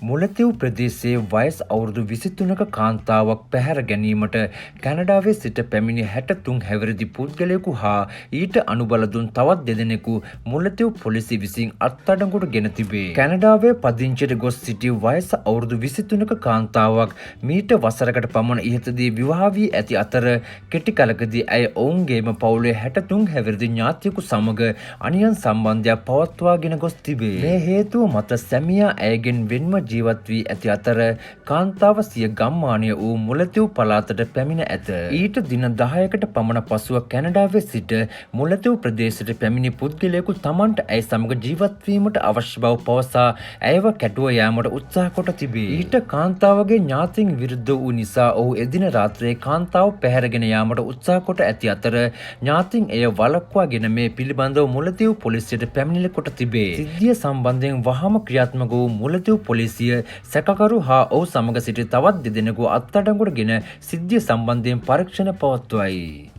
මුලතිව් ප්‍රදේශයේ වයස් අවුරුදු 23ක කාන්තාවක් පැහැර ගැනීමට කැනඩාවේ සිට පැමිණි 63 හැවිරිදි පුද්ගලයෙකු හා ඊට අනුබල දුන් තවත් දෙදෙනෙකු මුලතිව් පොලිසිය විසින් අත්අඩංගුවට ගෙන තිබේ. කැනඩාවේ පදිංචියට ගොස් සිටි වයස අවුරුදු 23ක කාන්තාවක් මීට වසරකට පමණ ඉහතදී විවාහ වී ඇති අතර කෙටි කලකදී ඇය ඔවුන්ගේම පවුලේ 63 හැවිරිදි ඥාතියෙකු සමග අනියම් සම්බන්ධයක් පවත්වාගෙන ගොස් තිබේ. මේ හේතුව මත සැමියා ඇයගෙන් වෙන්ව ජීවත් වී ඇති අතර කාන්තාව සිය ගම්මානය වූ මුලතිව් පළාතට පැමිණ ඇත. ඊට දින 10කට පමණ පසුව කැනඩාවේ සිට මුලතිව් ප්‍රදේශයට පැමිණි පුද්ගලයෙකු තමන්ට ඇය සමග ජීවත් වීමට අවශ්‍ය බව පවසා ඇයව කැටුව යාමට උත්සාහ කොට තිබේ. ඊට කාන්තාවගේ ඥාතීන් විරුද්ධ වූ නිසා ඔහු එදින රාත්‍රියේ කාන්තාව පැහැරගෙන යාමට උත්සාහ කොට ඇති අතර ඥාතීන් එය වළක්වාගෙන මේ පිළිබඳව මුලතිව් පොලිසියට පැමිණිලි කොට තිබේ. සිද්ධිය සම්බන්ධයෙන් වහාම ක්‍රියාත්මක වූ මුලතිව් පොලිසිය සැකකරු හා ඔහු සමග සිටි තවත් දෙදෙනෙකු අත්අඩංගුවට ගෙන සිද්ධිය සම්බන්ධයෙන් පරීක්ෂණ පවත්වයි.